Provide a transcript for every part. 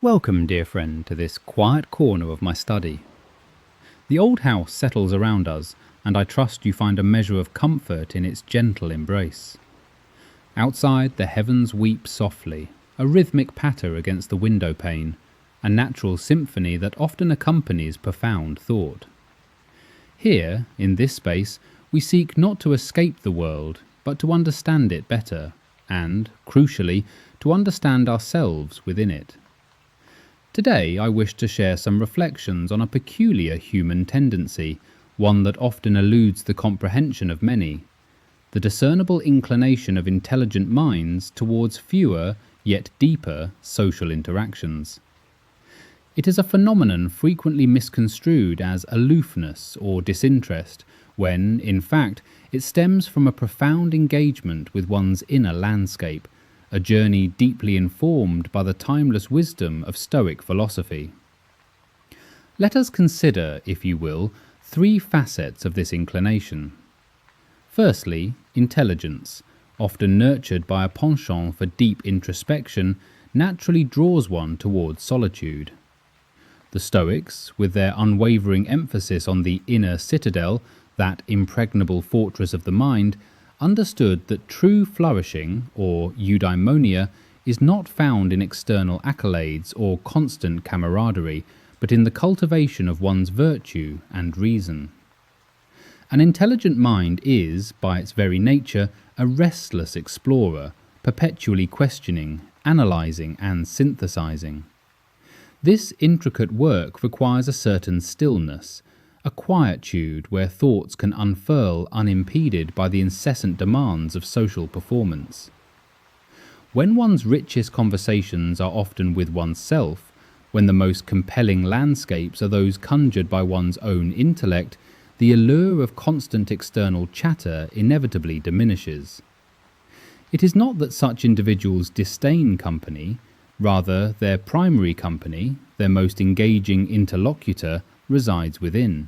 Welcome, dear friend, to this quiet corner of my study. The old house settles around us, and I trust you find a measure of comfort in its gentle embrace. Outside, the heavens weep softly, a rhythmic patter against the window pane, a natural symphony that often accompanies profound thought. Here, in this space, we seek not to escape the world, but to understand it better, and, crucially, to understand ourselves within it. Today I wish to share some reflections on a peculiar human tendency, one that often eludes the comprehension of many: the discernible inclination of intelligent minds towards fewer, yet deeper, social interactions. It is a phenomenon frequently misconstrued as aloofness or disinterest, when, in fact, it stems from a profound engagement with one's inner landscape, a journey deeply informed by the timeless wisdom of Stoic philosophy. Let us consider, if you will, three facets of this inclination. Firstly, intelligence, often nurtured by a penchant for deep introspection, naturally draws one towards solitude. The Stoics, with their unwavering emphasis on the inner citadel, that impregnable fortress of the mind, understood that true flourishing, or eudaimonia, is not found in external accolades or constant camaraderie, but in the cultivation of one's virtue and reason. An intelligent mind is, by its very nature, a restless explorer, perpetually questioning, analysing, and synthesizing. This intricate work requires a certain stillness, a quietude where thoughts can unfurl unimpeded by the incessant demands of social performance. When one's richest conversations are often with oneself, when the most compelling landscapes are those conjured by one's own intellect, the allure of constant external chatter inevitably diminishes. It is not that such individuals disdain company, rather their primary company, their most engaging interlocutor, resides within.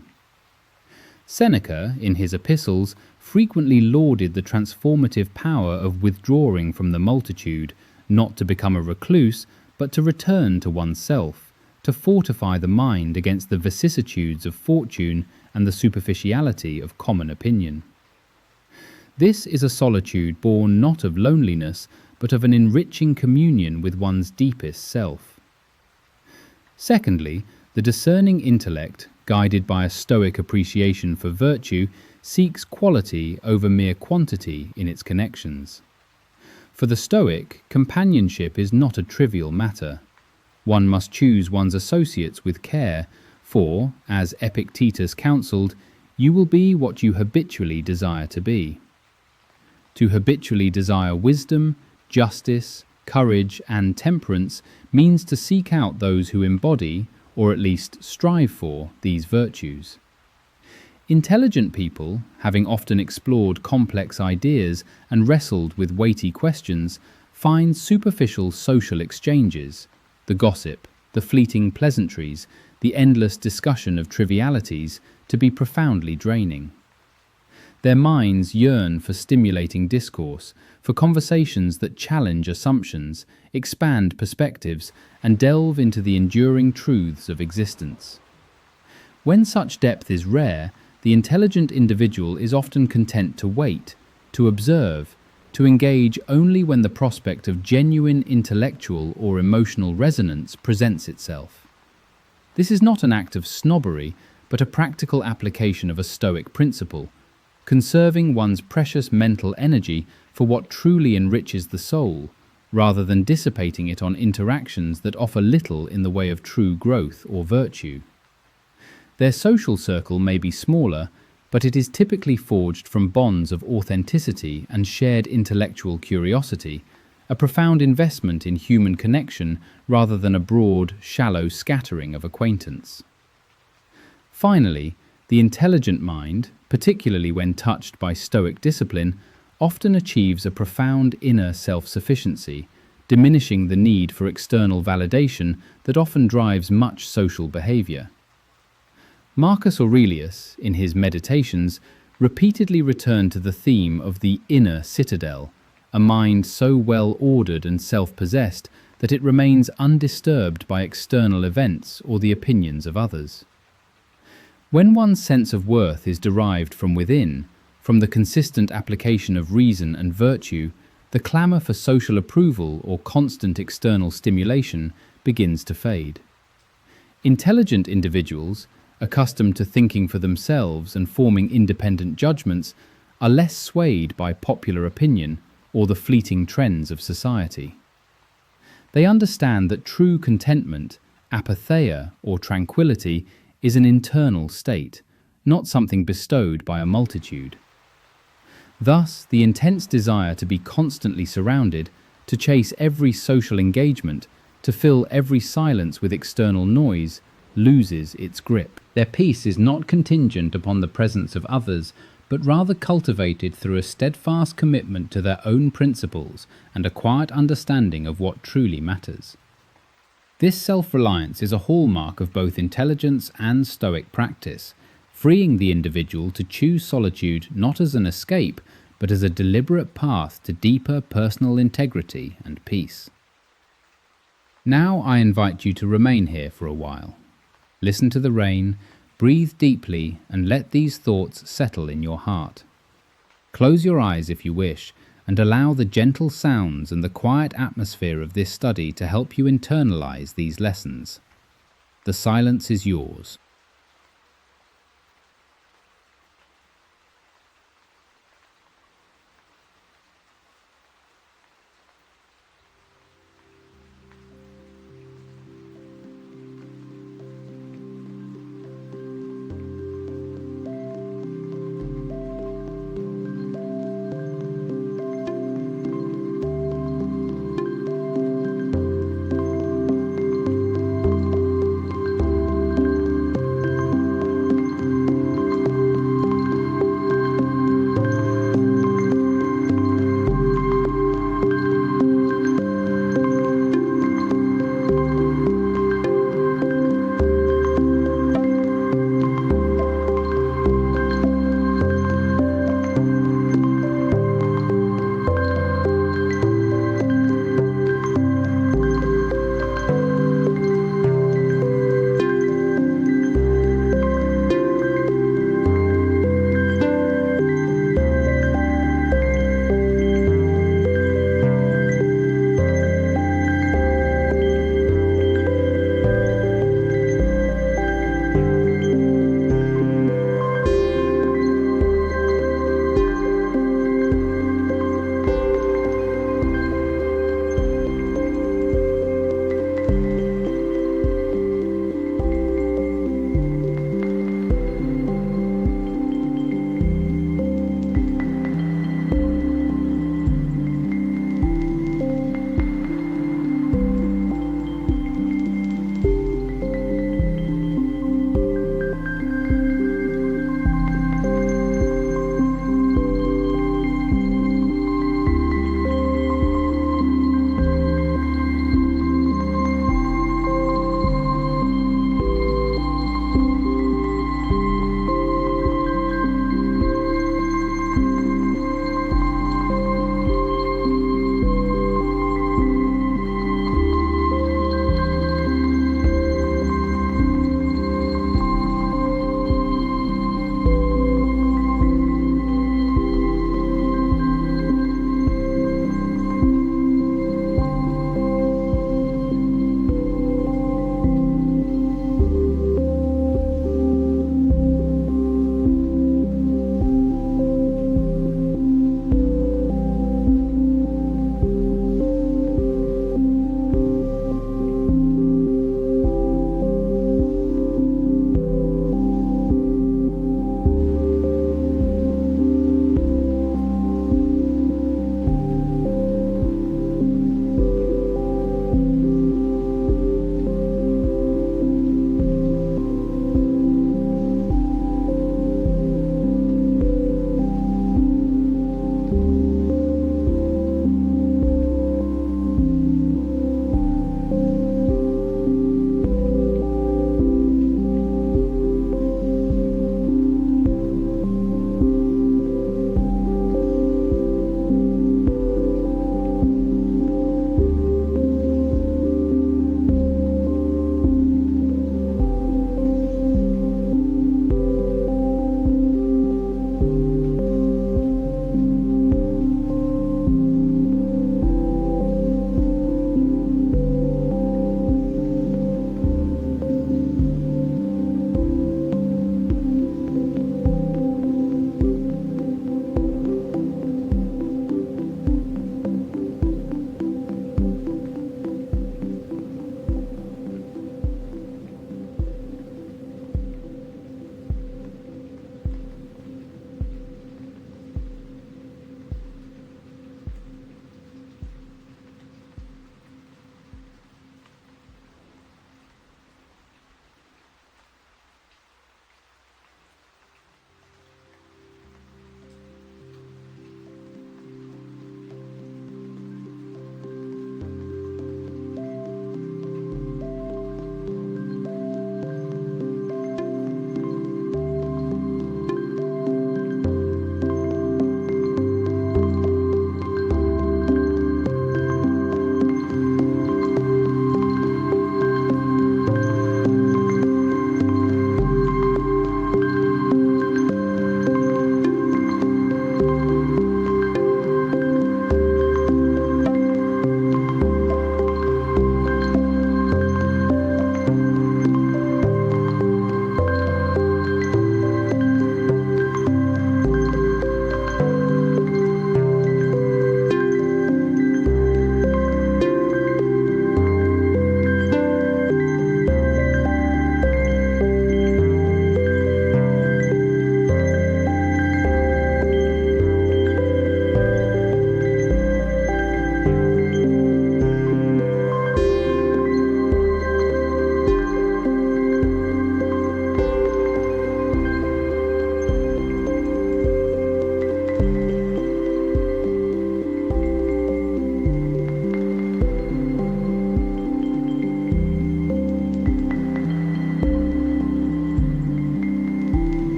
Seneca, in his epistles, frequently lauded the transformative power of withdrawing from the multitude, not to become a recluse, but to return to oneself, to fortify the mind against the vicissitudes of fortune and the superficiality of common opinion. This is a solitude born not of loneliness, but of an enriching communion with one's deepest self. Secondly, the discerning intellect, guided by a Stoic appreciation for virtue, seeks quality over mere quantity in its connections. For the Stoic, companionship is not a trivial matter. One must choose one's associates with care, for, as Epictetus counselled, you will be what you habitually desire to be. To habitually desire wisdom, justice, courage, and temperance means to seek out those who embody, or at least strive for, these virtues. Intelligent people, having often explored complex ideas and wrestled with weighty questions, find superficial social exchanges, the gossip, the fleeting pleasantries, the endless discussion of trivialities, to be profoundly draining. Their minds yearn for stimulating discourse, for conversations that challenge assumptions, expand perspectives, and delve into the enduring truths of existence. When such depth is rare, the intelligent individual is often content to wait, to observe, to engage only when the prospect of genuine intellectual or emotional resonance presents itself. This is not an act of snobbery, but a practical application of a Stoic principle, conserving one's precious mental energy for what truly enriches the soul, rather than dissipating it on interactions that offer little in the way of true growth or virtue. Their social circle may be smaller, but it is typically forged from bonds of authenticity and shared intellectual curiosity, a profound investment in human connection rather than a broad, shallow scattering of acquaintance. Finally, the intelligent mind, particularly when touched by Stoic discipline, often achieves a profound inner self-sufficiency, diminishing the need for external validation that often drives much social behavior. Marcus Aurelius, in his Meditations, repeatedly returned to the theme of the inner citadel, a mind so well ordered and self-possessed that it remains undisturbed by external events or the opinions of others. When one's sense of worth is derived from within, from the consistent application of reason and virtue, the clamour for social approval or constant external stimulation begins to fade. Intelligent individuals, accustomed to thinking for themselves and forming independent judgments, are less swayed by popular opinion or the fleeting trends of society. They understand that true contentment, apatheia or tranquility, is an internal state, not something bestowed by a multitude. Thus, the intense desire to be constantly surrounded, to chase every social engagement, to fill every silence with external noise, loses its grip. Their peace is not contingent upon the presence of others, but rather cultivated through a steadfast commitment to their own principles and a quiet understanding of what truly matters. This self-reliance is a hallmark of both intelligence and Stoic practice, freeing the individual to choose solitude not as an escape, but as a deliberate path to deeper personal integrity and peace. Now I invite you to remain here for a while. Listen to the rain, breathe deeply, and let these thoughts settle in your heart. Close your eyes if you wish, and allow the gentle sounds and the quiet atmosphere of this study to help you internalize these lessons. The silence is yours.